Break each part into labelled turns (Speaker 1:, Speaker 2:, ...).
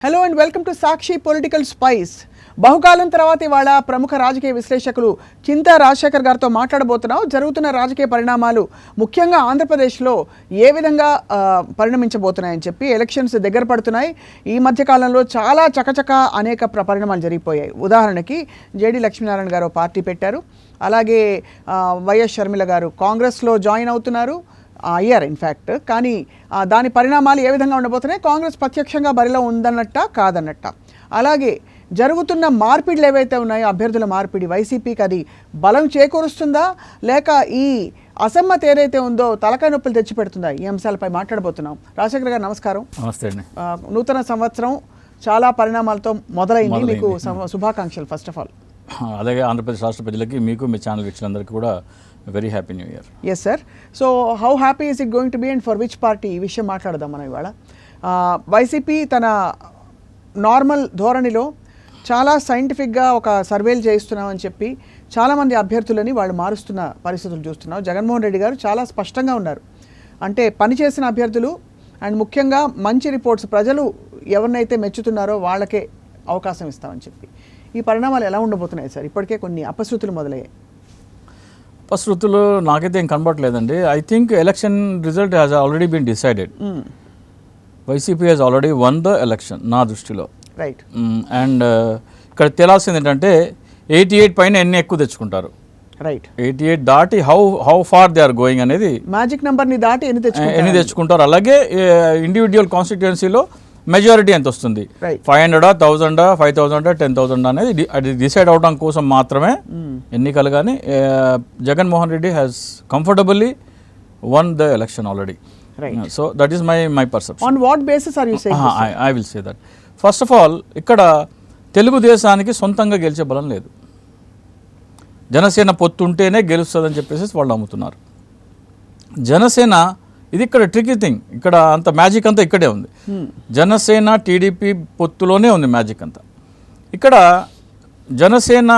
Speaker 1: Hello and welcome to Sakshi political spice. బహుకాలం తర్వాత ఇవాళ ప్రముఖ రాజకీయ విశ్లేషకులు చింతా రాజశేఖర్ గారితో మాట్లాడబోతున్నాం. జరుగుతున్న రాజకీయ పరిణామాలు ముఖ్యంగా ఆంధ్రప్రదేశ్లో ఏ విధంగా పరిణమించబోతున్నాయని చెప్పి ఎలక్షన్స్ దగ్గర పడుతున్నాయి. ఈ మధ్యకాలంలో చాలా చకచక అనేక పరిణామాలు జరిగిపోయాయి. ఉదాహరణకి జేడి లక్ష్మీనారాయణ గారు పార్టీ పెట్టారు. అలాగే వైఎస్ షర్మిల గారు కాంగ్రెస్లో జాయిన్ అవుతున్నారు, అయ్యారు ఇన్ఫ్యాక్ట్. కానీ దాని పరిణామాలు ఏ విధంగా ఉండబోతున్నాయి, కాంగ్రెస్ ప్రత్యక్షంగా బరిలో ఉందన్నట్ట కాదన్నట్ట. అలాగే జరుగుతున్న మార్పిడిలు ఏవైతే ఉన్నాయో అభ్యర్థుల మార్పిడి వైసీపీకి అది బలం చేకూరుస్తుందా లేక ఈ అసమ్మతి ఏదైతే ఉందో తలకాయ నొప్పులు తెచ్చిపెడుతుందా, ఈ అంశాలపై మాట్లాడబోతున్నాం. రాజశేఖర్ గారు నమస్కారం.
Speaker 2: నమస్తే అండి.
Speaker 1: నూతన సంవత్సరం చాలా పరిణామాలతో మొదలైంది. మీకు శుభాకాంక్షలు ఫస్ట్ ఆఫ్ ఆల్.
Speaker 2: అలాగే ఆంధ్రప్రదేశ్ రాష్ట్ర ప్రజలకి, మీకు మీ ఛానల్ వీక్షకులందరికీ కూడా very happy new year.
Speaker 1: Yes sir. So how happy is it going to be and for which party, ఈ విషయం మాట్లాడదాం మనం ఇవాళ. వైసీపీ తన నార్మల్ ధోరణిలో చాలా సైంటిఫిక్గా ఒక సర్వేలు చేయిస్తున్నామని చెప్పి చాలామంది అభ్యర్థులని వాళ్ళు మారుస్తున్న పరిస్థితులు చూస్తున్నాం. జగన్మోహన్ రెడ్డి గారు చాలా స్పష్టంగా ఉన్నారు. అంటే పనిచేసిన అభ్యర్థులు అండ్ ముఖ్యంగా మంచి రిపోర్ట్స్ ప్రజలు ఎవరినైతే మెచ్చుతున్నారో వాళ్ళకే అవకాశం ఇస్తామని చెప్పి. ఈ పరిణామాలు ఎలా ఉండబోతున్నాయి సార్? ఇప్పటికే కొన్ని అపశృతులు మొదలయ్యాయి.
Speaker 2: అపశృతులు నాకైతే ఏం కనబడలేదండి. I think election result has already been decided. YCP has already won the election నా దృష్టిలో.
Speaker 1: రైట్.
Speaker 2: అండ్ ఇక్కడ తేలాల్సింది ఏంటంటే 88 పైన ఎన్ని ఎక్కువ తెచ్చుకుంటారు.
Speaker 1: రైట్.
Speaker 2: 88 దాటి how far they are going అనేది,
Speaker 1: మ్యాజిక్ నెంబర్ని దాటి ఎన్ని
Speaker 2: తెచ్చుకుంటారు. అలాగే ఇండివిజువల్ కాన్స్టిట్యుయెన్సీలో మెజారిటీ ఎంత వస్తుంది, 500, 1000, 5000, 10,000 అనేది అది డిసైడ్ అవడం కోసం మాత్రమే ఎన్నికలు. కానీ Jaganmohan Reddy has comfortably won the election already. So that is my perception.
Speaker 1: On what basis are you saying this?
Speaker 2: I will say that first of all ఇక్కడ తెలుగుదేశానికి సొంతంగా గెలిచే బలం లేదు. జనసేన పొత్తుంటేనే గెలుస్తుందని చెప్పేసి వాళ్ళు నమ్ముతున్నారు. జనసేన ఇది ఇక్కడ ట్రికీ థింగ్. ఇక్కడ అంత మ్యాజిక్ అంతా ఇక్కడే ఉంది. జనసేన టీడీపీ పొత్తులోనే ఉంది మ్యాజిక్ అంతా. ఇక్కడ జనసేన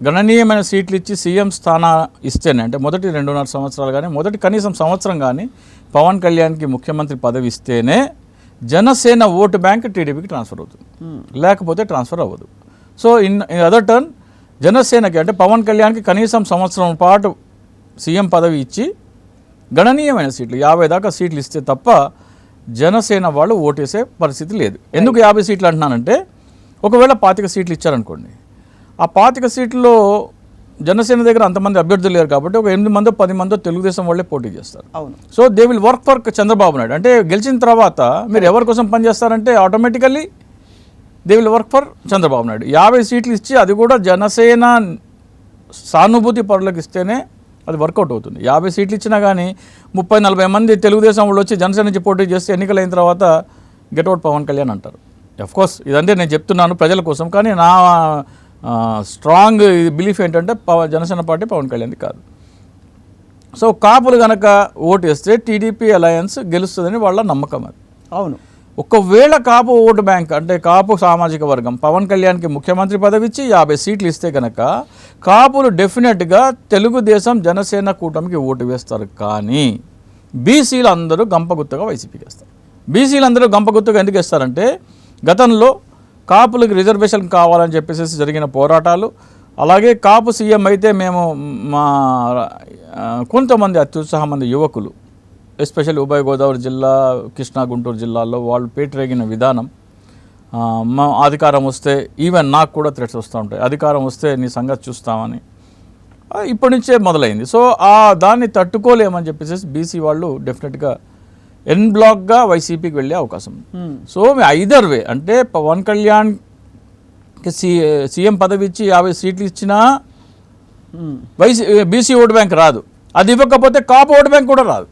Speaker 2: గణనీయమైన సీట్లు ఇచ్చి సీఎం స్థానా ఇస్తేనే, అంటే మొదటి 2.5 సంవత్సరాలు కానీ మొదటి కనీసం సంవత్సరం కానీ పవన్ కళ్యాణ్కి ముఖ్యమంత్రి పదవి ఇస్తేనే జనసేన ఓటు బ్యాంక్ టీడీపీకి ట్రాన్స్ఫర్ అవుతుంది, లేకపోతే ట్రాన్స్ఫర్ అవ్వదు. సో ఇన్ అదర్ టర్న్ జనసేనకి అంటే పవన్ కళ్యాణ్కి కనీసం సంవత్సరం పాటు సీఎం పదవి ఇచ్చి గణనీయమైన సీట్లు 50 దాకా సీట్లు ఇస్తే తప్ప జనసేన వాళ్ళు ఓటేసే పరిస్థితి లేదు. ఎందుకు 50 సీట్లు అంటున్నానంటే, ఒకవేళ 25 సీట్లు ఇచ్చారనుకోండి, ఆ 25 సీట్లలో జనసేన దగ్గర అంతమంది అభ్యర్థులు లేరు కాబట్టి ఒక 8 మందో 10 మందో తెలుగుదేశం వాళ్ళే పోటీ చేస్తారు. So they will work for Chandrababu Naidu. అంటే గెలిచిన తర్వాత మీరు ఎవరి కోసం పనిచేస్తారంటే automatically they will work for Chandrababu Naidu. 50 సీట్లు ఇచ్చి అది కూడా జనసేన సానుభూతి పరులకు ఇస్తేనే అది వర్కౌట్ అవుతుంది. 50 సీట్లు ఇచ్చినా కానీ 30-40 మంది తెలుగుదేశం వాళ్ళు వచ్చి జనసేన నుంచి పోటీ చేస్తే ఎన్నికలైన తర్వాత గెట్అవుట్ పవన్ కళ్యాణ్ అంటారు. అఫ్కోర్స్ ఇదంటే నేను చెప్తున్నాను ప్రజల కోసం, కానీ నా స్ట్రాంగ్ బిలీఫ్ ఏంటంటే జనసేన పార్టీ పవన్ కళ్యాణ్ది కాదు. సో కాపులు కనుక ఓటు వేస్తే టీడీపీ అలయన్స్ గెలుస్తుందని వాళ్ళ నమ్మకం. అది
Speaker 1: అవును.
Speaker 2: ఒకవేళ కాపు ఓటు బ్యాంక్ అంటే కాపు సామాజిక వర్గం పవన్ కళ్యాణ్కి ముఖ్యమంత్రి పదవి ఇచ్చి 50 సీట్లు ఇస్తే కనుక కాపులు డెఫినెట్గా తెలుగుదేశం జనసేన కూటమికి ఓటు వేస్తారు. కానీ బీసీలు అందరూ గంపగుత్తగా వైసీపీకి వేస్తారు. బీసీలు అందరూ గంపగుత్తగా ఎందుకు వేస్తారంటే, గతంలో కాపులకు రిజర్వేషన్ కావాలని చెప్పేసి జరిగిన పోరాటాలు, అలాగే కాపు సీఎం అయితే మేము మా కొంతమంది అత్యుత్సాహమంది యువకులు ఎస్పెషల్లీ ఉభయ గోదావరి జిల్లా, కృష్ణా, గుంటూరు జిల్లాల్లో వాళ్ళు పేటరేగిన విధానం, మా అధికారం వస్తే ఈవెన్ నాకు కూడా థ్రెట్స్ వస్తూ ఉంటాయి, అధికారం వస్తే నీ సంగతి చూస్తామని ఇప్పటి నుంచే మొదలైంది. సో దాన్ని తట్టుకోలేమని చెప్పేసి బీసీ వాళ్ళు డెఫినెట్గా ఎన్ బ్లాక్గా వైసీపీకి వెళ్ళే అవకాశం ఉంది. సో ఐదర్ వే అంటే పవన్ కళ్యాణ్కి సీఎం పదవి ఇచ్చి 50 సీట్లు ఇచ్చినా బీసీ ఓటు బ్యాంక్ రాదు, అది ఇవ్వకపోతే కాపు ఓటు బ్యాంక్ కూడా రాదు.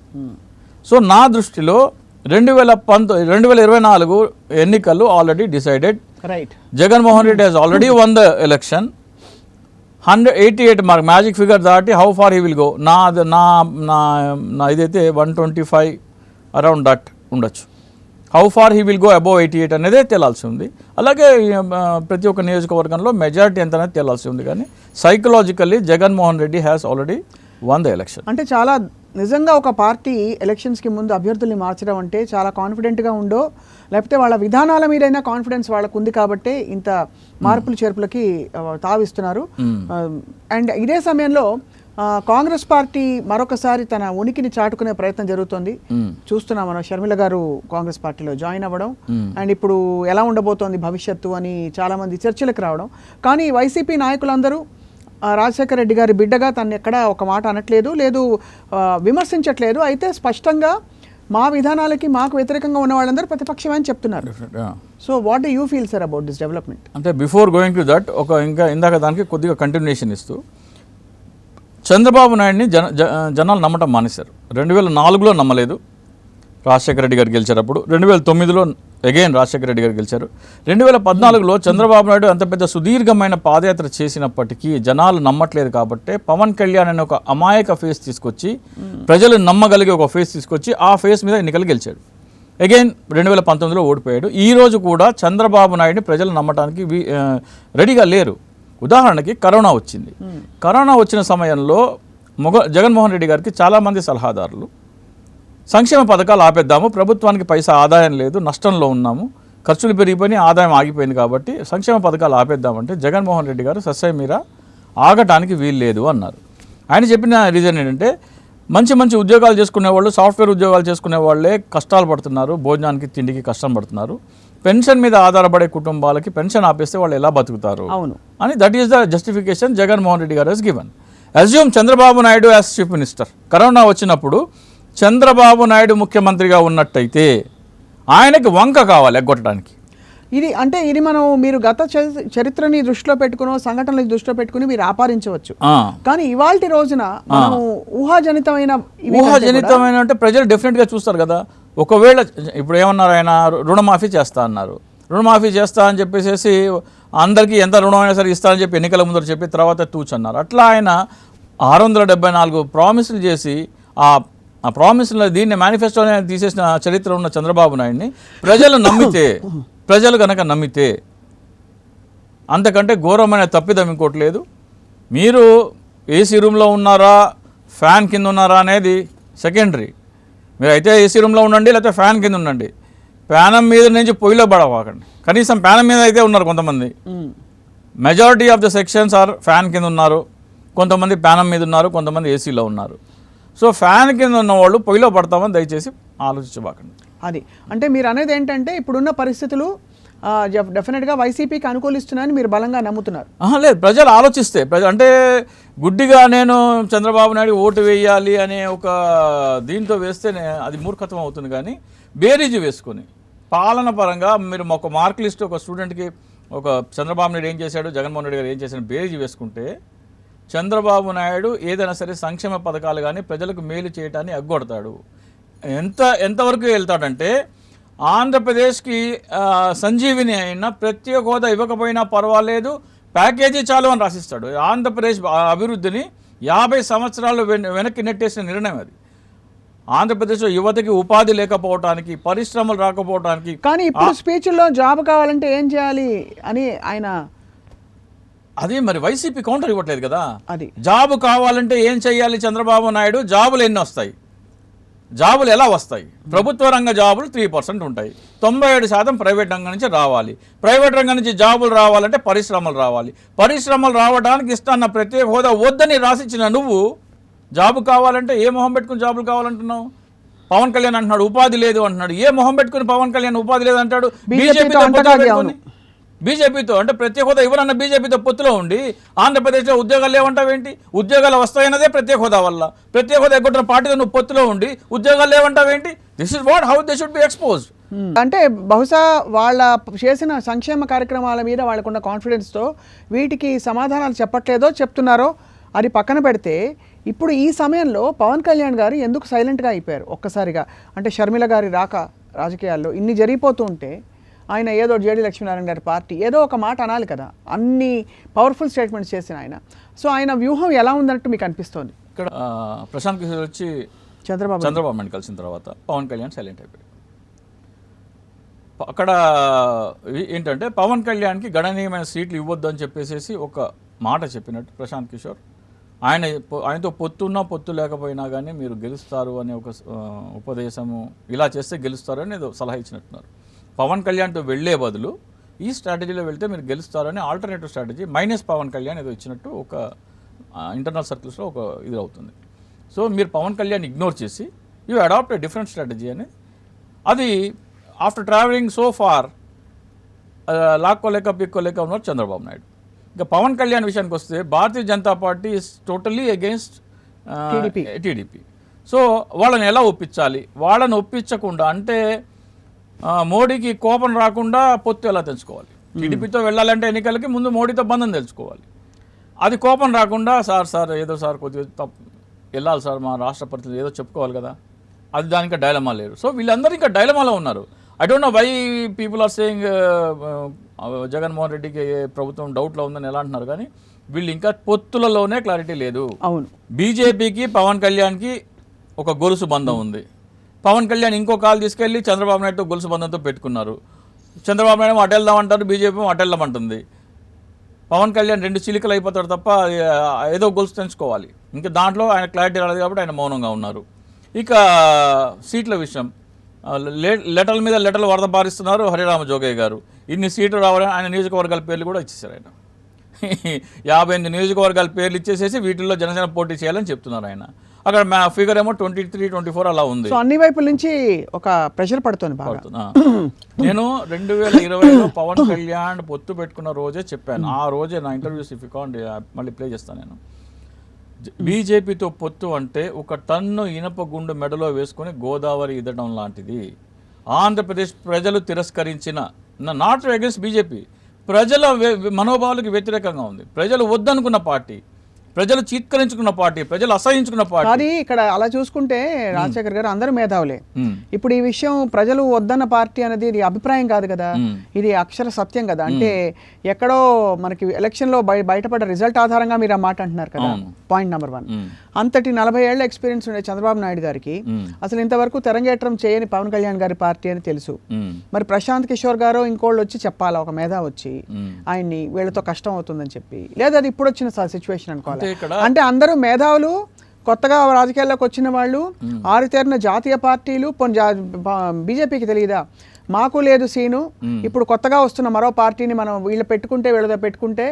Speaker 2: సో నా దృష్టిలో 2024 ఎన్నికలు already decided.
Speaker 1: Right.
Speaker 2: Jaganmohan Reddy has already won the election. 188 mark magic figure దాటి how far he will go, నా ఇదైతే 125 అరౌండ్ దట్ ఉండొచ్చు. How far he will go above 88 అనేదే తేలాల్సి ఉంది. అలాగే ప్రతి ఒక్క నియోజకవర్గంలో మెజారిటీ ఎంత అనేది తేలాల్సి ఉంది. కానీ psychologically Jaganmohan Reddy has already won the election.
Speaker 1: అంటే చాలా నిజంగా ఒక పార్టీ ఎలక్షన్స్కి ముందు అభ్యర్థుల్ని మార్చడం అంటే చాలా కాన్ఫిడెంట్గా ఉండో లేకపోతే వాళ్ళ విధానాల మీదైనా కాన్ఫిడెన్స్ వాళ్ళకు ఉంది కాబట్టే ఇంత మార్పులు చేర్పులకి తావిస్తున్నారు. అండ్ ఇదే సమయంలో కాంగ్రెస్ పార్టీ మరొకసారి తన ఉనికిని చాటుకునే ప్రయత్నం జరుగుతుంది. చూస్తున్నాం మనం షర్మిల గారు కాంగ్రెస్ పార్టీలో జాయిన్ అవ్వడం అండ్ ఇప్పుడు ఎలా ఉండబోతోంది భవిష్యత్తు అని చాలా మంది చర్చలకు రావడం. కానీ వైసీపీ నాయకులందరూ రాజశేఖర రెడ్డి గారి బిడ్డగా తను ఎక్కడా ఒక మాట అనట్లేదు, లేదు విమర్శించట్లేదు. అయితే స్పష్టంగా మా విధానాలకి మాకు వ్యతిరేకంగా ఉన్న వాళ్ళందరూ ప్రతిపక్షమే అని చెప్తున్నారు. So what do you feel sir about this development? అంటే
Speaker 2: బిఫోర్ గోయింగ్ టు దట్ ఇంకా ఇందాక దానికి కొద్దిగా కంటిన్యూషన్ ఇస్తూ చంద్రబాబు నాయుడిని జనాలు నమ్మటం మానేశారు. 2004లో నమ్మలేదు, రాజశేఖర రెడ్డి గారు గెలిచారప్పుడు. 2009లో అగైన్ రాజశేఖర రెడ్డి గారు గెలిచారు. 2014లో చంద్రబాబు నాయుడు అంత పెద్ద సుదీర్ఘమైన పాదయాత్ర చేసినప్పటికీ జనాలు నమ్మట్లేదు కాబట్టి పవన్ కళ్యాణ్ అనే ఒక అమాయక ఫేస్ తీసుకొచ్చి ప్రజలు నమ్మగలిగే ఒక ఫేస్ తీసుకొచ్చి ఆ ఫేస్ మీద ఎన్నికలు గెలిచాడు. అగైన్ 2019లో ఓడిపోయాడు. ఈ రోజు కూడా చంద్రబాబు నాయుడిని ప్రజలు నమ్మటానికి రెడీగా లేరు. ఉదాహరణకి కరోనా వచ్చింది. కరోనా వచ్చిన సమయంలో జగన్మోహన్ రెడ్డి గారికి చాలామంది సలహాదారులు సంక్షేమ పథకాలు ఆపేద్దాము, ప్రభుత్వానికి పైసా ఆదాయం లేదు, నష్టంలో ఉన్నాము, ఖర్చులు పెరిగిపోయి ఆదాయం ఆగిపోయింది కాబట్టి సంక్షేమ పథకాలు ఆపేద్దామంటే జగన్మోహన్ రెడ్డి గారు సస్యమీర ఆగటానికి వీలు లేదు అన్నారు. ఆయన చెప్పిన రీజన్ ఏంటంటే మంచి మంచి ఉద్యోగాలు చేసుకునే వాళ్ళు, సాఫ్ట్వేర్ ఉద్యోగాలు చేసుకునే వాళ్ళే కష్టాలు పడుతున్నారు, భోజనానికి తిండికి కష్టం పడుతున్నారు, పెన్షన్ మీద ఆధారపడే కుటుంబాలకి పెన్షన్ ఆపేస్తే వాళ్ళు ఎలా బతుకుతారు అని that is the justification Jaganmohan Reddy గారు has given. Assume Chandrababu Naidu as chief minister, corona వచ్చినప్పుడు చంద్రబాబు నాయుడు ముఖ్యమంత్రిగా ఉన్నట్టయితే ఆయనకి వంక కావాలి ఎగ్గొట్టడానికి.
Speaker 1: ఇది మీరు గత చరిత్రని దృష్టిలో పెట్టుకుని సంఘటనలు దృష్టిలో పెట్టుకుని మీరు ఆపాదించవచ్చు. కానీ ఇవాల్టి రోజున ఊహాజనితమైన
Speaker 2: అంటే ప్రజలు డెఫినెట్గా చూస్తారు కదా. ఒకవేళ ఇప్పుడు ఏమన్నారు, ఆయన రుణమాఫీ చేస్తా అన్నారు, రుణమాఫీ చేస్తా అని చెప్పేసి అందరికీ ఎంత రుణం అయినా సరే ఇస్తా అని చెప్పి ఎన్నికల ముందర చెప్పి తర్వాత తూచన్నారు. అట్లా ఆయన 674 ప్రామిసులు చేసి ఆ ప్రామిస్లో దీన్ని మేనిఫెస్టోని తీసేసిన చరిత్ర ఉన్న చంద్రబాబు నాయుడిని ప్రజలు కనుక నమ్మితే అంతకంటే ఘోరమైన తప్పిదం ఇంకోటి లేదు. మీరు ఏసీ రూమ్లో ఉన్నారా ఫ్యాన్ కింద ఉన్నారా అనేది సెకండరీ. మీరు అయితే ఏసీ రూమ్లో ఉండండి, లేకపోతే ఫ్యాన్ కింద ఉండండి, ప్యానం మీద నుంచి పొయ్యిలో పడవాకండి. కనీసం ప్యానం మీద అయితే ఉన్నారు కొంతమంది. Majority of the sections are fan కింద ఉన్నారు, కొంతమంది ప్యానం మీద ఉన్నారు, కొంతమంది ఏసీలో ఉన్నారు. సో ఫ్యాన్ కింద ఉన్న వాళ్ళు పొయ్యిలో పడతామని దయచేసి ఆలోచించబాకండి.
Speaker 1: అది అంటే మీరు అనేది ఏంటంటే ఇప్పుడున్న పరిస్థితులు డెఫినెట్గా వైసీపీకి అనుకూలిస్తున్నాయని మీరు బలంగా నమ్ముతున్నారు?
Speaker 2: లేదు, ప్రజలు ఆలోచిస్తే అంటే గుడ్డిగా నేను చంద్రబాబు నాయుడు ఓటు వేయాలి అనే ఒక దీంతో వేస్తేనే అది మూర్ఖత్వం అవుతుంది. కానీ బేరీజు వేసుకొని పాలన పరంగా మీరు ఒక మార్క్ లిస్ట్ ఒక స్టూడెంట్కి ఒక చంద్రబాబు నాయుడు ఏం చేశాడు, జగన్మోహన్ రెడ్డి గారు ఏం చేశాడు బేరీజు వేసుకుంటే చంద్రబాబు నాయుడు ఏదైనా సరే సంక్షేమ పథకాలు కానీ ప్రజలకు మేలు చేయటాన్ని ఎగ్గొడతాడు. ఎంతవరకు వెళ్తాడంటే ఆంధ్రప్రదేశ్కి సంజీవిని అయినా ప్రత్యేక హోదా ఇవ్వకపోయినా పర్వాలేదు, ప్యాకేజీ చాలు అని రాసిస్తాడు. ఆంధ్రప్రదేశ్ అభివృద్ధిని 50 సంవత్సరాలు వెనక్కి నెట్టేసిన నిర్ణయం అది. ఆంధ్రప్రదేశ్లో యువతకి ఉపాధి లేకపోవటానికి, పరిశ్రమలు రాకపోవటానికి.
Speaker 1: కానీ ఇప్పుడు స్పీచ్లో జాబ్ కావాలంటే ఏం చేయాలి అని ఆయన
Speaker 2: అది మరి వైసీపీ కౌంటర్ ఇవ్వట్లేదు కదా. అది జాబ్ కావాలంటే ఏం చెయ్యాలి చంద్రబాబు నాయుడు, జాబులు ఎన్ని వస్తాయి, జాబులు ఎలా వస్తాయి? ప్రభుత్వ రంగ జాబులు 3% ఉంటాయి, 97% ప్రైవేట్ రంగం నుంచి రావాలి. ప్రైవేట్ రంగం నుంచి జాబులు రావాలంటే పరిశ్రమలు రావాలి. పరిశ్రమలు రావడానికి ఇస్తాన్న ప్రత్యేక హోదా వద్దని రాసిచ్చిన నువ్వు జాబు కావాలంటే ఏ మొహం పెట్టుకుని జాబులు కావాలంటున్నావు? పవన్ కళ్యాణ్ అంటున్నాడు ఉపాధి లేదు అంటున్నాడు. ఏ మొహం పెట్టుకుని పవన్ కళ్యాణ్ ఉపాధి లేదు అంటాడు? బీజేపీతో అంటే ప్రత్యేక హోదా ఇవ్వరన్న బీజేపీతో పొత్తులో ఉండి ఆంధ్రప్రదేశ్లో ఉద్యోగాలు లేవంటావేంటి? ఉద్యోగాలు వస్తాయన్నదే ప్రత్యేక హోదా వల్ల. ప్రత్యేక హోదా ఎగ్గొట్టిన పార్టీతో నువ్వు పొత్తులో ఉండి ఉద్యోగాలు లేవంటావేంటి? This is what how they should be exposed.
Speaker 1: అంటే బహుశా వాళ్ళ చేసిన సంక్షేమ కార్యక్రమాల మీద వాళ్ళకున్న కాన్ఫిడెన్స్తో వీటికి సమాధానాలు చెప్పట్లేదో చెప్తున్నారో అది పక్కన పెడితే, ఇప్పుడు ఈ సమయంలో పవన్ కళ్యాణ్ గారు ఎందుకు సైలెంట్గా అయిపోయారు ఒక్కసారిగా? అంటే షర్మిల గారి రాక రాజకీయాల్లో ఇన్ని జరిగిపోతూ ఉంటే ఆయన ఏదో జేడీ లక్ష్మీనారాయణ గారి పార్టీ ఏదో ఒక మాట అనాలి కదా, అన్ని పవర్ఫుల్ స్టేట్మెంట్స్ చేసిన ఆయన. సో ఆయన వ్యూహం ఎలా ఉందన్నట్టు మీకు అనిపిస్తోంది?
Speaker 2: ఇక్కడ ప్రశాంత్ కిషోర్ వచ్చి చంద్రబాబు నాయుడు కలిసిన తర్వాత పవన్ కళ్యాణ్ సైలెంట్ అయిపోయాడు. అక్కడ ఏంటంటే పవన్ కళ్యాణ్కి గణనీయమైన సీట్లు ఇవ్వద్దు అని చెప్పేసి ఒక మాట చెప్పినట్టు ప్రశాంత్ కిషోర్ ఆయనతో పొత్తున్నా పొత్తు లేకపోయినా కానీ మీరు గెలుస్తారు అనే ఒక ఉపదేశము, ఇలా చేస్తే గెలుస్తారు అని ఏదో సలహా ఇచ్చినట్టున్నారు. పవన్ కళ్యాణ్తో వెళ్లే బదులు ఈ స్ట్రాటజీలో వెళ్తే మీరు గెలుస్తారని alternative strategy minus Pawan Kalyan ఏదో ఇచ్చినట్టు ఒక ఇంటర్నల్ సర్కిల్స్లో ఒక ఇది అవుతుంది. సో మీరు పవన్ కళ్యాణ్ ఇగ్నోర్ చేసి you adopt a different strategy అని, అది ఆఫ్టర్ ట్రావెలింగ్ సో ఫార్ లాక్కోలేక పిక్కోలేక ఉన్నారు చంద్రబాబు నాయుడు. ఇంకా పవన్ కళ్యాణ్ విషయానికి వస్తే Bharatiya Janata Party is totally against TDP. So వాళ్ళని ఎలా ఒప్పించాలి? వాళ్ళని ఒప్పించకుండా అంటే మోడీకి కోపం రాకుండా పొత్తు ఎలా తెచ్చుకోవాలి? టీడీపీతో వెళ్ళాలంటే ఎన్నికలకి ముందు మోడీతో బంధం తెలుసుకోవాలి. అది కోపం రాకుండా సార్ ఏదో సార్ కొద్దిగా వెళ్ళాలి సార్ మా రాష్ట్ర పరిస్థితులు ఏదో చెప్పుకోవాలి కదా, అది దానికి డైలమా లేరు. సో వీళ్ళందరూ ఇంకా డైలమాలో ఉన్నారు. I don't know why people are saying Jaganmohan రెడ్డికి ప్రభుత్వం డౌట్లో ఉందని ఎలా అంటున్నారు, కానీ వీళ్ళు ఇంకా పొత్తులలోనే క్లారిటీ లేదు.
Speaker 1: అవును,
Speaker 2: బీజేపీకి పవన్ కళ్యాణ్కి ఒక గొలుసు బంధం ఉంది. పవన్ కళ్యాణ్ ఇంకో కాలు తీసుకెళ్ళి చంద్రబాబు నాయుడుతో గొలుసు బంధంతో పెట్టుకున్నారు. చంద్రబాబు నాయుడు అటు వెళ్దామంటారు, బీజేపీ అటు వెళ్దామంటుంది. పవన్ కళ్యాణ్ 2 చిలికలు అయిపోతాడు తప్ప ఏదో గొలుసు తెంచుకోవాలి. ఇంకా దాంట్లో ఆయన క్లారిటీ రాలేదు కాబట్టి ఆయన మౌనంగా ఉన్నారు. ఇక సీట్ల విషయం, లెటర్ల మీద లెటర్లు వరద పారిస్తున్నారు హరిరామ జోగయ్య గారు. ఇన్ని సీట్లు రావాలని ఆయన నియోజకవర్గాల పేర్లు కూడా ఇచ్చేసారు. ఆయన 58 నియోజకవర్గాల పేర్లు ఇచ్చేసేసి వీటిల్లో జనసేన పోటీ చేయాలని చెప్తున్నారు ఆయన. అక్కడ ఫిగర్ ఏమో 23, 24 అలా ఉంది.
Speaker 1: సో అన్ని వైపుల నుంచి ఒక ప్రెషర్ పడుతుంది.
Speaker 2: నేను 2020లో పవన్ కళ్యాణ్ పొత్తు పెట్టుకున్న రోజే చెప్పాను. ఆ రోజే నా ఇంటర్వ్యూస్ ఇఫ్ కాండి మళ్ళీ ప్లే చేస్తాను. నేను బీజేపీతో పొత్తు అంటే ఒక టన్ను ఇనప గుండు మెడలో వేసుకొని గోదావరి ఇదడం లాంటిది. ఆంధ్రప్రదేశ్ ప్రజలు తిరస్కరించిన, నాట్ అగేన్స్ట్ బీజేపీ, ప్రజల మనోభావాలకు వ్యతిరేకంగా ఉంది. ప్రజలు వద్దనుకున్న పార్టీ, ప్రజలు చీత్కరించుకున్న పార్టీ, ప్రజలు అసహించుకున్న పార్టీ.
Speaker 1: కానీ ఇక్కడ అలా చూసుకుంటే రాజశేఖర్ గారు అందరూ మేధావులే. ఇప్పుడు ఈ విషయం ప్రజలు వద్దన్న పార్టీ అనేది ఇది అభిప్రాయం కాదు కదా, ఇది అక్షర సత్యం కదా. అంటే ఎక్కడో మనకి ఎలక్షన్ లో బయటపడ్డ రిజల్ట్ ఆధారంగా మీరు ఆ మాట అంటున్నారు కదా. పాయింట్ నెంబర్ 1, అంతటి 40 ఏళ్ల ఎక్స్పీరియన్స్ ఉండే చంద్రబాబు నాయుడు గారికి అసలు ఇంతవరకు తెరంగేట్రం చేయని పవన్ కళ్యాణ్ గారి పార్టీ అని తెలుసు. మరి ప్రశాంత్ కిషోర్ గారు ఇంకోళ్ళు వచ్చి చెప్పాలా, ఒక మేధా వచ్చి ఆయన్ని వీళ్ళతో కష్టం అవుతుందని చెప్పి, లేదా అది ఇప్పుడు వచ్చిన సిచ్యువేషన్ అనుకోవాలి. అంటే అందరూ మేధావులు, కొత్తగా రాజకీయాల్లోకి వచ్చిన వాళ్ళు, ఆరుతేరిన జాతీయ పార్టీలు. బీజేపీకి తెలియదా? మాకు లేదు సీను, ఇప్పుడు కొత్తగా వస్తున్న మరో పార్టీని మనం వీళ్ళు పెట్టుకుంటే వీళ్ళతో పెట్టుకుంటే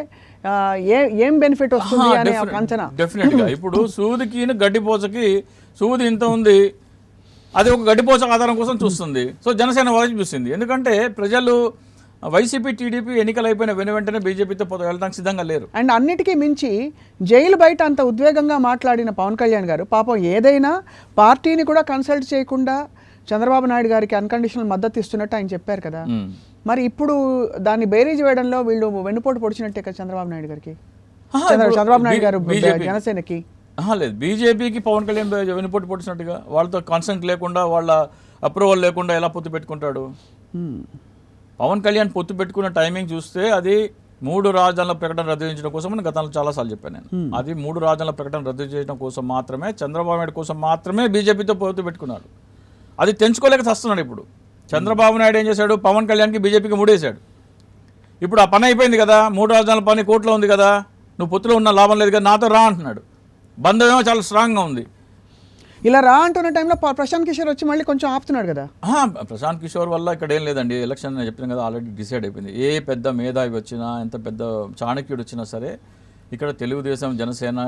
Speaker 1: ఏం బెనిఫిట్ వస్తుంది అనే అంచనా.
Speaker 2: డెఫినెట్గా ఇప్పుడు సూదికి గడ్డిపోచకి సూది ఇంత ఉంది, అది ఒక గడ్డిపోచ ఆధారం కోసం చూస్తుంది. సో జనసేన వైపు చూస్తుంది. ఎందుకంటే ప్రజలు వైసీపీ టీడీపీ ఎన్నికలు అయిపోయిన వెంటనే బీజేపీతో వెళ్ళడానికి సిద్ధంగా లేరు.
Speaker 1: అండ్ అన్నిటికీ మించి జైలు బయట అంత ఉద్వేగంగా మాట్లాడిన పవన్ కళ్యాణ్ గారు పాపం ఏదైనా పార్టీని కూడా కన్సల్ట్ చేయకుండా చంద్రబాబు నాయుడు గారికి అన్కండిషనల్ మద్దతు ఇస్తున్నట్టు ఆయన చెప్పారు కదా. మరి ఇప్పుడు దాన్ని బేరీజ్ వేయడంలో వీళ్ళు వెన్నుపోటు పొడిచినట్టే కదా చంద్రబాబు నాయుడు గారికి, చంద్రబాబు నాయుడు గారు జనసేనకి.
Speaker 2: లేదు, బీజేపీకి పవన్ కళ్యాణ్ వెన్నుపోటు పొడిచినట్టుగా, వాళ్ళతో కన్సెంట్ లేకుండా, వాళ్ళ అప్రూవల్ లేకుండా ఎలా పొత్తు పెట్టుకుంటాడు? పవన్ కళ్యాణ్ పొత్తు పెట్టుకున్న టైమింగ్ చూస్తే అది 3 రాజధానుల ప్రకటన రద్దు చేయడం కోసం అని గతంలో చాలాసార్లు చెప్పాను నేను. అది 3 రాజధానుల ప్రకటన రద్దు చేయడం కోసం మాత్రమే, చంద్రబాబు నాయుడు కోసం మాత్రమే బీజేపీతో పొత్తు పెట్టుకున్నాడు. అది తెంచుకోలేక వస్తున్నాడు. ఇప్పుడు చంద్రబాబు నాయుడు ఏం చేశాడు? పవన్ కళ్యాణ్కి బీజేపీకి ముడేశాడు. ఇప్పుడు ఆ పని అయిపోయింది కదా, 3 రాజధానుల పని కోర్టులో ఉంది కదా, నువ్వు పొత్తులో ఉన్న లాభం లేదు కదా, నాతో రా అంటున్నాడు. బంధం ఏమో చాలా స్ట్రాంగ్గా ఉంది.
Speaker 1: ఇలా రా అంటున్న టైంలో ప్రశాంత్ కిషోర్ వచ్చి మళ్ళీ కొంచెం ఆపుతున్నాడు కదా.
Speaker 2: ప్రశాంత్ కిషోర్ వల్ల ఇక్కడ ఏం లేదండి, ఎలక్షన్ నేను చెప్పిన కదా ఆల్రెడీ డిసైడ్ అయిపోయింది. ఏ పెద్ద మేధావి వచ్చినా, ఎంత పెద్ద చాణక్యుడు వచ్చినా సరే ఇక్కడ తెలుగుదేశం జనసేన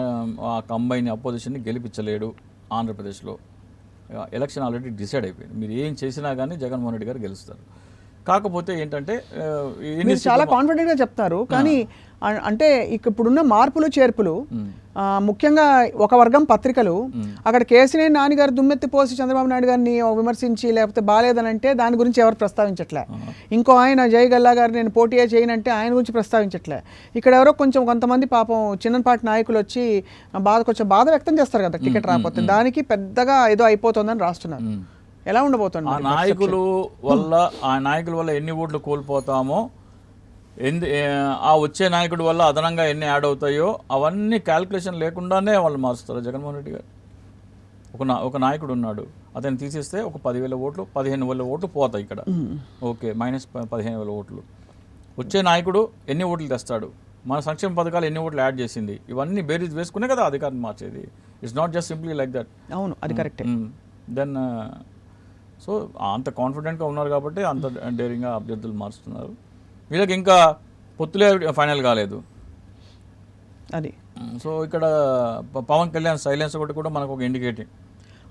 Speaker 2: ఆ కంబైన్ అపోజిషన్ని గెలిపించలేడు ఆంధ్రప్రదేశ్లో. ఎలక్షన్ ఆల్రెడీ డిసైడ్ అయిపోయింది. మీరు ఏం చేసినా కానీ జగన్మోహన్ రెడ్డి గారు గెలుస్తారు. కాకపోతే ఏంటంటే
Speaker 1: చాలా కాన్ఫిడెంట్గా చెప్తారు, కానీ అంటే ఇప్పుడున్న మార్పులు చేర్పులు, ముఖ్యంగా ఒక వర్గం పత్రికలు అక్కడ కేసీఆర్ నాన్నగారు దుమ్మెత్తి పోసి చంద్రబాబు నాయుడు గారిని విమర్శించి లేకపోతే బాగాలేదని అంటే దాని గురించి ఎవరు ప్రస్తావించట్లే. ఇంకో ఆయన జయగల్లా గారు నేను పోటీ చేయనంటే ఆయన గురించి ప్రస్తావించట్లే. ఇక్కడ ఎవరో కొంతమంది పాపం చిన్నపాటి నాయకులు వచ్చి కొంచెం బాధ వ్యక్తం చేస్తారు కదా టికెట్ రాకపోతే, దానికి పెద్దగా ఏదో అయిపోతుందని రాస్తున్నారు. ఎలా ఉండబోతుంది?
Speaker 2: ఆ నాయకుల వల్ల ఎన్ని ఓట్లు కోల్పోతామో, ఆ వచ్చే నాయకుడి వల్ల అదనంగా ఎన్ని యాడ్ అవుతాయో అవన్నీ క్యాల్కులేషన్ లేకుండానే వాళ్ళు మారుస్తారు జగన్మోహన్ రెడ్డి గారు. ఒక నాయకుడు ఉన్నాడు, అతను తీసేస్తే ఒక 10,000 ఓట్లు 15,000 ఓట్లు పోతాయి ఇక్కడ. ఓకే, -15,000 ఓట్లు. వచ్చే నాయకుడు ఎన్ని ఓట్లు తెస్తాడు? మన సంక్షేమ పథకాలు ఎన్ని ఓట్లు యాడ్ చేసింది, ఇవన్నీ బేరీజ్ వేసుకునే కదా అధికారం మార్చేది. It's not just simply like that.
Speaker 1: అవును, అది కరెక్టే.
Speaker 2: దెన్ సో అంత కాన్ఫిడెంట్గా ఉన్నారు కాబట్టి అంత డేరింగ్గా అభ్యర్థులు మారుస్తున్నారు. వీళ్ళకి ఇంకా పొత్తులే ఫైనల్ కాలేదు.
Speaker 1: అది
Speaker 2: సో ఇక్కడ పవన్ కళ్యాణ్ సైలెన్స్ ఒకటి కూడా మనకు ఒక ఇండికేటింగ్.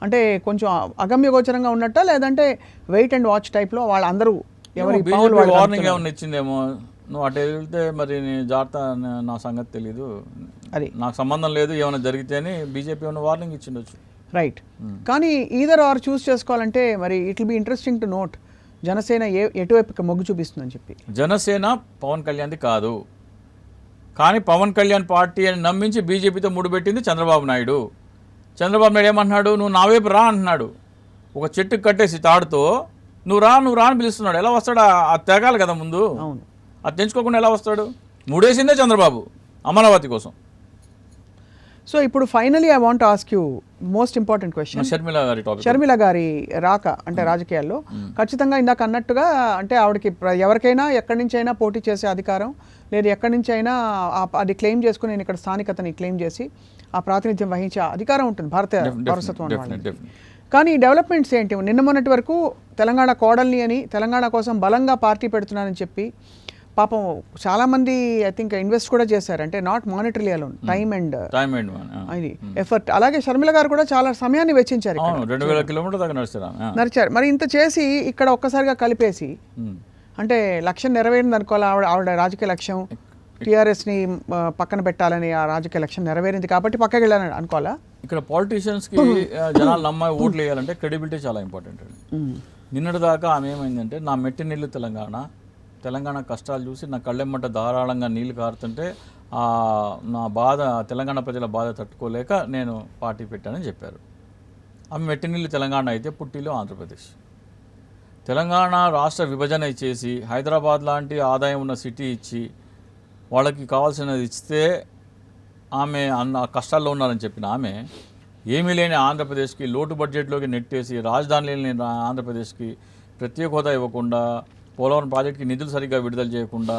Speaker 1: అంటే కొంచెం అగమ్యగోచరంగా ఉన్నట్ట, లేదంటే వెయిట్ అండ్ వాచ్ టైప్లో వాళ్ళందరూ ఎవరి
Speaker 2: వార్నింగ్ ఏమైనా ఇచ్చిందేమో, నువ్వు అటు వెళ్తే మరి నీ జాగ్రత్త, నా సంగతి తెలీదు,
Speaker 1: అది
Speaker 2: నాకు సంబంధం లేదు, ఏమైనా జరిగితే అని బీజేపీ ఏమైనా వార్నింగ్ ఇచ్చిండొచ్చు.
Speaker 1: రైట్. కానీ ఈదర్ ఆర్ చూస్ చేసుకోవాలంటే మరి it will be interesting to note Janasena ఎటువైపు మొగ్గు చూపిస్తుందని చెప్పి.
Speaker 2: జనసేన పవన్ కళ్యాణ్ది కాదు, కానీ పవన్ కళ్యాణ్ పార్టీ అని నమ్మించి బీజేపీతో ముడిపెట్టింది చంద్రబాబు నాయుడు. చంద్రబాబు నాయుడు ఏమంటున్నాడు, నువ్వు నా వైపు రా అంటున్నాడు. ఒక చెట్టుకు కట్టేసి తాడుతో నువ్వు రా అని పిలుస్తున్నాడు. ఎలా వస్తాడు? అది తెగాలి కదా ముందు.
Speaker 1: అవును,
Speaker 2: అది తెంచుకోకుండా ఎలా వస్తాడు? ముడేసిందే చంద్రబాబు అమరావతి కోసం.
Speaker 1: సో ఇప్పుడు finally I want ask you most important question. Sharmila గారి రాక అంటే రాజకీయాల్లో ఖచ్చితంగా ఇందాక అన్నట్టుగా అంటే ఆవిడకి ఎవరికైనా ఎక్కడి నుంచి అయినా పోటీ చేసే అధికారం, లేదు ఎక్కడి నుంచి అయినా అది క్లెయిమ్ చేసుకుని నేను ఇక్కడ స్థానికతని క్లెయిమ్ చేసి ఆ ప్రాతినిధ్యం వహించే అధికారం ఉంటుంది భారత పౌరసత్వం. కానీ డెవలప్మెంట్స్ ఏంటి? నిన్న మొన్నటి వరకు తెలంగాణ కోడల్ని అని తెలంగాణ కోసం బలంగా పార్టీ పెడుతున్నానని చెప్పి పాపం చాలామంది ఐ థింక్ ఇన్వెస్ట్ కూడా చేశారు. అంటే not monetary alone, time and అది ఎఫర్ట్. అలాగే షర్మిల గారు కూడా చాలా సమయాన్ని వెచ్చించారు,
Speaker 2: 2000 కిలోమీటర్ల దాకా
Speaker 1: నడిచారు. మరి ఇంత చేసి ఇక్కడ ఒక్కసారిగా కలిపేసి అంటే లక్ష్యం నెరవేరింది అనుకోవాలి. ఆవిడ రాజకీయ లక్ష్యం టీఆర్ఎస్ని పక్కన పెట్టాలని ఆ రాజకీయ లక్ష్యం నెరవేరింది కాబట్టి పక్కకి వెళ్ళాలని అనుకోవాలా?
Speaker 2: ఇక్కడ పాలిటీషియన్స్కి జనాలు నమ్మాయి ఓట్లు వేయాలంటే క్రెడిబిలిటీ చాలా ఇంపార్టెంట్ అండి. నిన్నటి దాకా ఆమె ఏమైందంటే, నా మెట్టి నీళ్ళు తెలంగాణ కష్టాలు చూసి నా కళ్ళెమ్మట ధారాళంగా నీళ్లు కారుతుంటే నా బాధ, తెలంగాణ ప్రజల బాధ తట్టుకోలేక నేను పార్టీ పెట్టానని చెప్పారు. ఆమె మెట్టి నీళ్ళు తెలంగాణ అయితే పుట్టిలో ఆంధ్రప్రదేశ్. తెలంగాణ రాష్ట్ర విభజన ఇచ్చేసి హైదరాబాద్ లాంటి ఆదాయం ఉన్న సిటీ ఇచ్చి వాళ్ళకి కావాల్సినది ఇస్తే ఆమె అన్న కష్టాల్లో ఉన్నారని చెప్పిన ఆమె ఏమీ లేని ఆంధ్రప్రదేశ్కి లోటు బడ్జెట్లోకి నెట్టేసి, రాజధాని లేని ఆంధ్రప్రదేశ్కి ప్రత్యేక హోదా ఇవ్వకుండా, పోలవరం ప్రాజెక్టుకి నిధులు సరిగ్గా విడుదల చేయకుండా,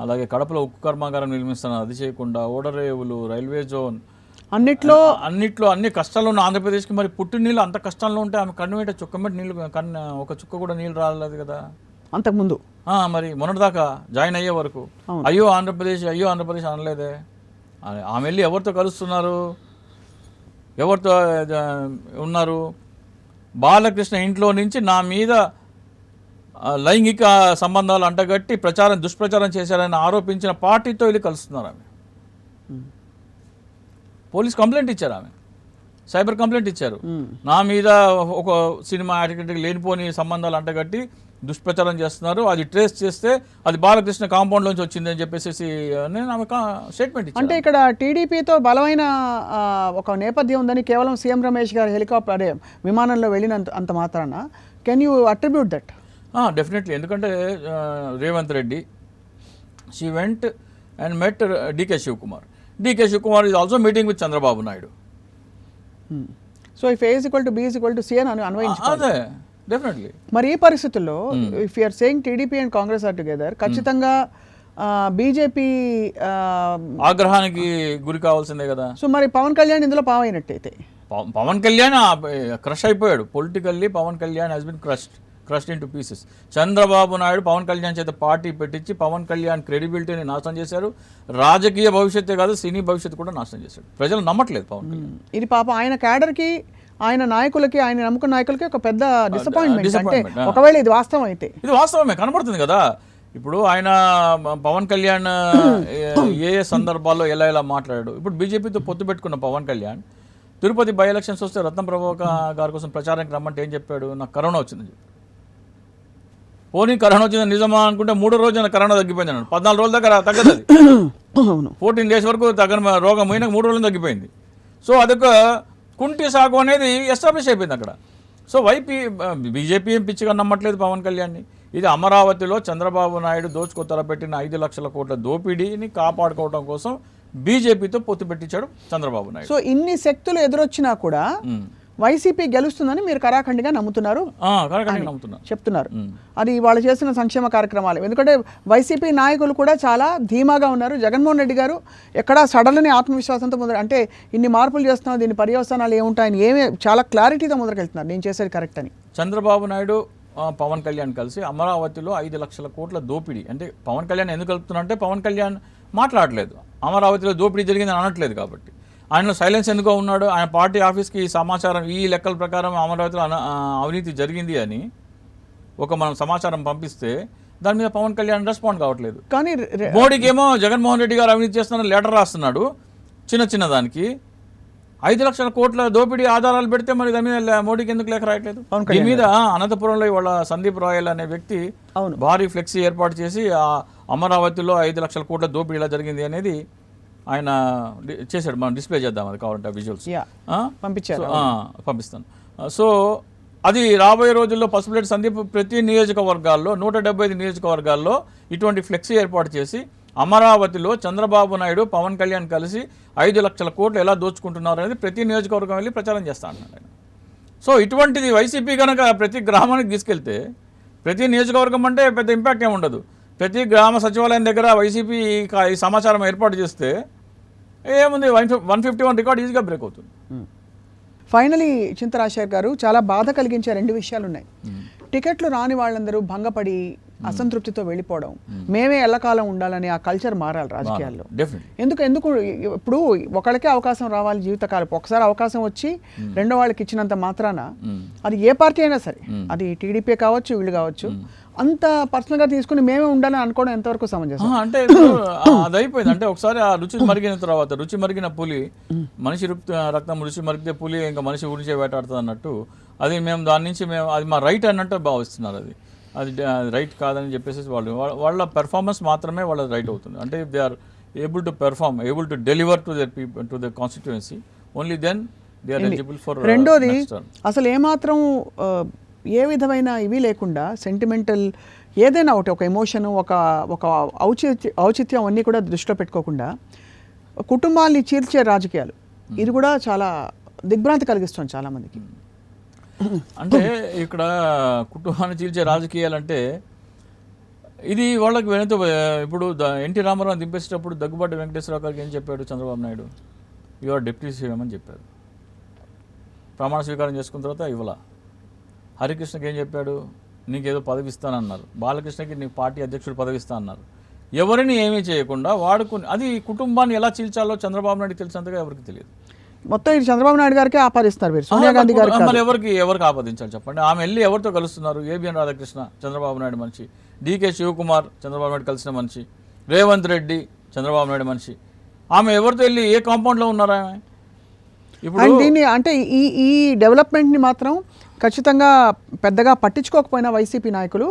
Speaker 2: అలాగే కడపలో ఉక్కు కర్మాగారం నిర్మిస్తున్నారు అది చేయకుండా, ఓడరేవులు, రైల్వే జోన్ అన్నిట్లో అన్ని కష్టాల్లో ఉన్న ఆంధ్రప్రదేశ్కి మరి పుట్టి నీళ్ళు అంత కష్టాల్లో ఉంటే ఆమె కన్ను వెంట చుక్కమెట్టి నీళ్ళు ఒక చుక్క కూడా నీళ్ళు రాలేదు కదా
Speaker 1: అంతకుముందు.
Speaker 2: మరి మొన్నటిదాకా జాయిన్ అయ్యే వరకు అయ్యో ఆంధ్రప్రదేశ్ అనలేదే. ఆమె వెళ్ళి ఎవరితో కలుస్తున్నారు, ఎవరితో ఉన్నారు? బాలకృష్ణ ఇంట్లో నుంచి నా మీద లైంగిక సంబంధాలు అంటగట్టి దుష్ప్రచారం చేశారని ఆరోపించిన పార్టీతో వెళ్ళి కలుస్తున్నారు. ఆమె పోలీస్ కంప్లైంట్ ఇచ్చారు, ఆమె సైబర్ కంప్లైంట్ ఇచ్చారు. నా మీద ఒక సినిమా యాక్టివిటీకి లేనిపోని సంబంధాలు అంటగట్టి దుష్ప్రచారం చేస్తున్నారు, అది ట్రేస్ చేస్తే అది బాలకృష్ణ కాంపౌండ్ లోంచి వచ్చింది అని చెప్పేసి నేను ఆమె స్టేట్మెంట్ ఇచ్చాను.
Speaker 1: అంటే ఇక్కడ టీడీపీతో బలమైన ఒక నేపథ్యం ఉందని కేవలం సీఎం రమేష్ గారు హెలికాప్టర్ విమానంలో వెళ్ళినంత అంత మాత్రాన can you attribute that?
Speaker 2: Definitely. ఎందుకంటే Revanth Reddy she went and met DK Shivakumar. DK Shivakumar is also meeting with Chandrababu Naidu.
Speaker 1: So if A = B = C అని అన్వయించుకోవాలి.
Speaker 2: అదే డెఫినెట్లీ.
Speaker 1: మరి ఈ పరిస్థితుల్లో if you're saying TDP and Congress are together, ఖచ్చితంగా బీజేపీ
Speaker 2: ఆగ్రహానికి గురి కావాల్సిందే కదా.
Speaker 1: సో మరి పవన్ కళ్యాణ్ ఇందులో పావైనట్టయితే,
Speaker 2: పవన్ కళ్యాణ్ క్రష్ అయిపోయాడు politically. Pawan Kalyan has been crushed into pieces. Chandrababu Naidu Pawan Kalyan చేత పార్టీ పెట్టించి పవన్ కళ్యాణ్ క్రెడిబిలిటీని నాశనం చేశారు. రాజకీయ భవిష్యత్తే కాదు, సినీ భవిష్యత్తు కూడా నాశనం చేశాడు. ప్రజలు నమ్మట్లేదు పవన్ కళ్యాణ్.
Speaker 1: ఇది పాపం ఆయన క్యాడర్కి, ఆయన నాయకులకి, ఆయన నమ్ముకున్న నాయకులకి ఒక పెద్ద డిసప్పాయింట్మెంట్. అంటే ఒకవేళ ఇది వాస్తవం అయితే,
Speaker 2: ఇది వాస్తవమే కనబడుతుంది కదా. ఇప్పుడు ఆయన పవన్ కళ్యాణ్ ఏ సందర్భాల్లో ఎలా మాట్లాడాడు. ఇప్పుడు బీజేపీతో పొత్తు పెట్టుకున్న పవన్ కళ్యాణ్ తిరుపతి బై ఎలక్షన్స్ వస్తే రత్న ప్రభాకర్ గారి కోసం ప్రచారానికి రమ్మంటే ఏం చెప్పాడు? నాకు కరోనా వచ్చిందని చెప్పి. పోనీ కరోనా వచ్చిందని నిజమా అనుకుంటే 3వ రోజున కరోనా తగ్గిపోయింది అన్నాడు. 14 రోజుల దగ్గర తగ్గదు. 14 days వరకు తగ్గని రోగం పోయినా 3 రోజులు తగ్గిపోయింది. సో అదొక కుంటి సాగు అనేది ఎస్టాబ్లిష్ అయిపోయింది అక్కడ. సో బీజేపీ ఏం పిచ్చిగా నమ్మట్లేదు పవన్ కళ్యాణ్ని. ఇది అమరావతిలో చంద్రబాబు నాయుడు దోచుకొత్తరపెట్టిన 5 లక్షల కోట్ల దోపిడీని కాపాడుకోవడం కోసం బీజేపీతో పొత్తు పెట్టించాడు చంద్రబాబు నాయుడు.
Speaker 1: సో ఇన్ని శక్తులు ఎదురొచ్చినా కూడా వైసీపీ గెలుస్తుందని మీరు కరాఖండిగా నమ్ముతున్నారు
Speaker 2: కరెక్ట్గా నమ్ముతున్నా
Speaker 1: చెప్తున్నారు. అది వాళ్ళు చేసిన సంక్షేమ కార్యక్రమాలు. ఎందుకంటే వైసీపీ నాయకులు కూడా చాలా ధీమాగా ఉన్నారు. జగన్మోహన్ రెడ్డి గారు ఎక్కడా సడలని ఆత్మవిశ్వాసంతో అంటే ఇన్ని మార్పులు చేస్తున్నాం, దీని పర్యవసానాలు ఏముంటాయని చాలా క్లారిటీతో ముందరకెళ్తున్నారు, నేను చేసేది కరెక్ట్ అని.
Speaker 2: చంద్రబాబు నాయుడు పవన్ కళ్యాణ్ కలిసి అమరావతిలో 5 లక్షల కోట్ల దోపిడీ, అంటే పవన్ కళ్యాణ్ ఎందుకు కలుపుతున్నా పవన్ కళ్యాణ్ మాట్లాడలేదు, అమరావతిలో దోపిడీ జరిగిందని అనట్లేదు కాబట్టి. ఆయన సైలెన్స్ ఎందుకో ఉన్నాడు. ఆయన పార్టీ ఆఫీస్కి ఈ సమాచారం, ఈ లెక్కల ప్రకారం అమరావతిలో అవినీతి జరిగింది అని మనం సమాచారం పంపిస్తే దాని మీద పవన్ కళ్యాణ్ రెస్పాండ్ కావట్లేదు.
Speaker 1: కానీ
Speaker 2: మోడీకి ఏమో జగన్మోహన్ రెడ్డి గారు అవినీతి చేస్తున్న లెటర్ రాస్తున్నాడు చిన్న దానికి. 5 లక్షల కోట్ల దోపిడీ ఆధారాలు పెడితే మరి దాని మీద మోడీకి ఎందుకు లేఖ రాయట్లేదు? దీని మీద అనంతపురంలో ఇవాళ సందీప్ రాయల్ అనే వ్యక్తి భారీ ఫ్లెక్సీ ఏర్పాటు చేసి అమరావతిలో 5 లక్షల కోట్ల దోపిడీ ఇలా జరిగింది అనేది ఆయన చేశాడు. మనం డిస్ప్లే చేద్దాం, అది కావాలంటే విజువల్స్ పంపిస్తాను. సో అది రాబోయే రోజుల్లో పసుపులేటి సందీప్ ప్రతి నియోజకవర్గాల్లో 175 నియోజకవర్గాల్లో ఇటువంటి ఫ్లెక్సీ ఏర్పాటు చేసి అమరావతిలో చంద్రబాబు నాయుడు పవన్ కళ్యాణ్ కలిసి 5 లక్షల కోట్లు ఎలా దోచుకుంటున్నారు అనేది ప్రతి నియోజకవర్గం వెళ్ళి ప్రచారం చేస్తా అంటున్నాడు ఆయన. సో ఇటువంటిది వైసీపీ కనుక ప్రతి గ్రామానికి తీసుకెళ్తే, ప్రతి నియోజకవర్గం అంటే పెద్ద ఇంపాక్ట్ ఏమి ఉండదు, ప్రతి గ్రామ సచివాలయం దగ్గర వైసీపీ ఈ సమాచారం ఏర్పాటు చేస్తే ఏముంది, 151 రికార్డ్ ఈజీగా బ్రేక్ అవుతుంది.
Speaker 1: ఫైనలీ చింతా రాజశేఖర్ గారు, చాలా బాధ కలిగించే 2 విషయాలు ఉన్నాయి. టికెట్లు రాని వాళ్ళందరూ భంగపడి అసంతృప్తితో వెళ్ళిపోవడం, మేమే ఎల్లకాలం ఉండాలని ఆ కల్చర్ మారాలి రాజకీయాల్లో. ఎందుకు ఇప్పుడు ఒకళ్ళకే అవకాశం రావాలి జీవితకాలం, ఒకసారి అవకాశం వచ్చి రెండో వాళ్ళకి ఇచ్చినంత మాత్రాన అది ఏ పార్టీ అయినా సరే, అది టీడీపీ కావచ్చు వీళ్ళు కావచ్చు, అంత పర్సనల్గా తీసుకుని మేమే ఉండాలని అనుకోవడం ఎంతవరకు సమంజసం?
Speaker 2: అంటే అది అయిపోయింది. అంటే ఒకసారి ఆ రుచి మరిగిన తర్వాత, రుచి మరిగిన పులి, మనిషి రక్తం రుచి మరిగితే పులి ఇంకా మనిషి గురించే వేటాడుతుంది అన్నట్టు, అది మేము దాని నుంచి అది మా రైట్ అన్నట్టు భావిస్తున్నారు. అది రైట్ కాదని చెప్పేసి వాళ్ళ పెర్ఫార్మెన్స్ మాత్రమే వాళ్ళ రైట్ అవుతుంది. అంటే they are able to perform, able to deliver to their people, to their constituency, only then they are eligible for.
Speaker 1: రెండోది, అసలు ఏమాత్రం ఏ విధమైన ఇవి లేకుండా సెంటిమెంటల్ ఏదైనా ఒక ఎమోషను, ఒక ఔచిత్యం అన్నీ కూడా దృష్టిలో పెట్టుకోకుండా కుటుంబాన్ని చీల్చే రాజకీయాలు, ఇది కూడా చాలా దిగ్భ్రాంతి కలిగిస్తుంది చాలామందికి.
Speaker 2: అంటే ఇక్కడ కుటుంబాన్ని చీల్చే రాజకీయాలు అంటే ఇది వాళ్ళకి వెనుక. ఇప్పుడు ఎన్టీ రామారావు దింపేసేటప్పుడు దగ్గుబాటి వెంకటేశ్వరరావు గారికి ఏం చెప్పాడు Chandrababu Naidu? Your deputy CM అని చెప్పారు. ప్రమాణ స్వీకారం చేసుకున్న తర్వాత ఇవ్వాల. హరికృష్ణకి ఏం చెప్పాడు? నీకేదో పదవి ఇస్తానన్నారు. బాలకృష్ణకి నీకు పార్టీ అధ్యక్షుడు పదవి ఇస్తా అన్నారు. ఎవరిని ఏమీ చేయకుండా వాడుకుని, అది కుటుంబాన్ని ఎలా చీల్చాలో చంద్రబాబు నాయుడు తెలిసినంతగా ఎవరికి తెలియదు.
Speaker 1: మొత్తం ఇది చంద్రబాబు నాయుడు గారికి ఆపాదిస్తారు మీరు, సోనియా గాంధీ గారికి.
Speaker 2: మరి ఎవరికి ఆపాదించాలి చెప్పండి? ఆమె వెళ్ళి ఎవరితో కలుస్తున్నారు? ఏబిఎన్ రాధాకృష్ణ చంద్రబాబు నాయుడు మనిషి, డికే శివకుమార్ చంద్రబాబు నాయుడు కలిసిన మనిషి, రేవంత్ రెడ్డి చంద్రబాబు నాయుడు మనిషి. ఆమె ఎవరితో వెళ్ళి ఏ కాంపౌండ్లో ఉన్నారా ఆమె?
Speaker 1: ఇప్పుడు దీన్ని అంటే ఈ డెవలప్మెంట్ని మాత్రం ఖచ్చితంగా పెద్దగా పట్టించుకోకపోయినా వైసీపీ నాయకులు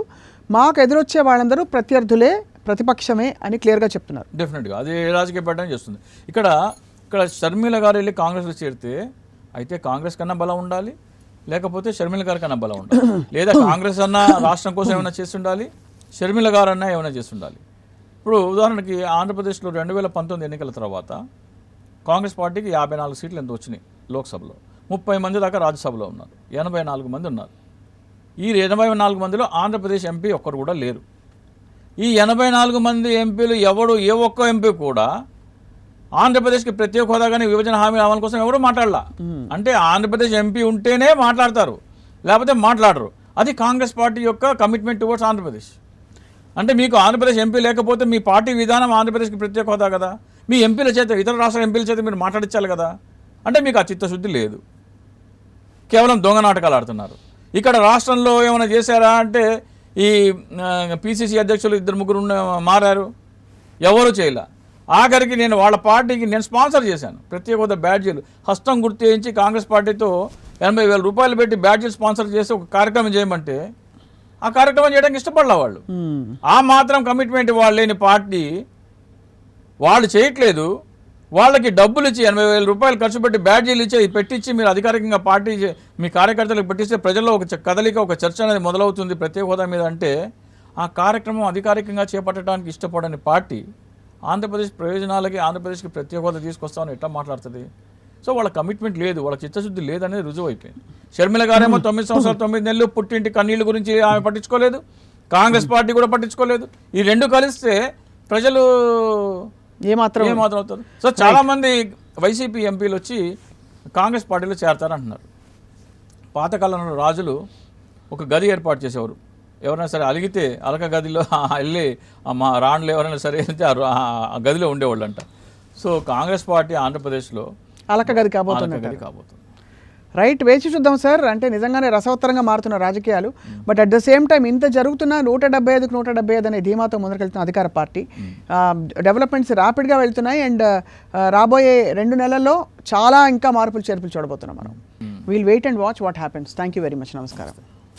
Speaker 1: మాకు ఎదురొచ్చే వాళ్ళందరూ ప్రత్యర్థులే, ప్రతిపక్షమే అని క్లియర్గా చెప్తున్నారు.
Speaker 2: డెఫినెట్గా అది రాజకీయ పార్టీ చేస్తుంది. ఇక్కడ షర్మిల గారు వెళ్ళి కాంగ్రెస్లో చేరితే అయితే కాంగ్రెస్ కన్నా బలం ఉండాలి, లేకపోతే షర్మిల గారి కన్నా బలం ఉండాలి. లేదా కాంగ్రెస్ అన్నా రాష్ట్రం కోసం ఏమైనా చేసి ఉండాలి, షర్మిల గారు అన్నా ఏమైనా చేసి ఉండాలి. ఇప్పుడు ఉదాహరణకి ఆంధ్రప్రదేశ్లో 2019 ఎన్నికల తర్వాత కాంగ్రెస్ పార్టీకి 54 సీట్లు ఎంత వచ్చినాయి లోక్సభలో, 30 మంది దాకా రాజ్యసభలో ఉన్నారు, 84 మంది ఉన్నారు. ఈ 84 మందిలో ఆంధ్రప్రదేశ్ ఎంపీ ఒక్కరు కూడా లేరు. ఈ 84 మంది ఎంపీలు ఏ ఒక్క ఎంపీ కూడా ఆంధ్రప్రదేశ్కి ప్రత్యేక హోదా కానీ విభజన హామీల అమలు కోసం ఎవరు మాట్లాడలా. అంటే ఆంధ్రప్రదేశ్ ఎంపీ ఉంటేనే మాట్లాడతారు, లేకపోతే మాట్లాడరు. అది కాంగ్రెస్ పార్టీ యొక్క కమిట్మెంట్ టువర్డ్స్ ఆంధ్రప్రదేశ్. అంటే మీకు ఆంధ్రప్రదేశ్ ఎంపీ లేకపోతే మీ పార్టీ విధానం ఆంధ్రప్రదేశ్కి ప్రత్యేక హోదా కదా, మీ ఎంపీల చేత, ఇతర రాష్ట్ర ఎంపీల చేత మీరు మాట్లాడించాలి కదా. అంటే మీకు ఆ చిత్తశుద్ధి లేదు, కేవలం దొంగ నాటకాలు ఆడుతున్నారు. ఇక్కడ రాష్ట్రంలో ఏమైనా చేశారా అంటే ఈ పిసిసి అధ్యక్షులు 2-3 మారారు, ఎవరు చేయలే. ఆఖరికి నేను వాళ్ళ పార్టీకి నేను స్పాన్సర్ చేశాను, ప్రత్యేక హోదా బ్యాడ్జీలు హస్తం గుర్తు చేయించి కాంగ్రెస్ పార్టీతో 80,000 రూపాయలు పెట్టి బ్యాడ్జీలు స్పాన్సర్ చేసి ఒక కార్యక్రమం చేయమంటే ఆ కార్యక్రమం చేయడానికి ఇష్టపడలే వాళ్ళు. ఆ మాత్రం కమిట్మెంట్ వాళ్ళు లేని పార్టీ వాళ్ళు చేయట్లేదు. వాళ్ళకి డబ్బులు ఇచ్చి 80,000 రూపాయలు ఖర్చు పెట్టి బ్యాడ్జీలు ఇచ్చి పెట్టించి మీరు అధికారికంగా పార్టీ మీ కార్యకర్తలకు పెట్టిస్తే ప్రజల్లో ఒక కదలిక, ఒక చర్చ అనేది మొదలవుతుంది ప్రత్యేక హోదా మీద. అంటే ఆ కార్యక్రమం అధికారికంగా చేపట్టడానికి ఇష్టపడని పార్టీ ఆంధ్రప్రదేశ్ ప్రయోజనాలకి, ఆంధ్రప్రదేశ్కి ప్రత్యేక హోదా తీసుకొస్తామని ఎట్లా మాట్లాడుతుంది? సో వాళ్ళ కమిట్మెంట్ లేదు, వాళ్ళ చిత్తశుద్ధి లేదనేది రుజువు అయిపోయింది. షర్మిల గారేమో 9 సంవత్సరాలు 9 నెలలు పుట్టింటి కన్నీళ్ళ గురించి ఆమె పట్టించుకోలేదు, కాంగ్రెస్ పార్టీ కూడా పట్టించుకోలేదు. ఈ రెండు కలిస్తే ప్రజలు
Speaker 1: ఏమాత్రం
Speaker 2: అవుతారు. సో చాలా మంది వైసీపీ ఎంపీలు వచ్చి కాంగ్రెస్ పార్టీలో చేరతారంటున్నారు. పాతకాలంలో రాజులు ఒక గది ఏర్పాటు చేసేవారు. ఎవరైనా సరే అలిగితే అలక గదిలో వెళ్ళి మా రాణులు ఎవరైనా సరే వెళ్తే ఆ గదిలో ఉండేవాళ్ళు అంట. సో కాంగ్రెస్ పార్టీ ఆంధ్రప్రదేశ్లో
Speaker 1: అలక గది కాబోతుంది.
Speaker 2: కాబోతుంది.
Speaker 1: రైట్, వేచి చూద్దాం సార్. అంటే నిజంగానే రసవత్తరంగా మారుతున్న రాజకీయాలు. But at the same time ఇంత జరుగుతున్న 175కు 175 అనే ధీమాతో ముందుకెళ్తున్న అధికార పార్టీ, డెవలప్మెంట్స్ ర్యాపిడ్గా వెళ్తున్నాయి. అండ్ రాబోయే 2 నెలల్లో చాలా ఇంకా మార్పులు చేర్పులు చూడబోతున్నాం మనం. We'll wait and watch what happens. Thank you very much. నమస్కారం.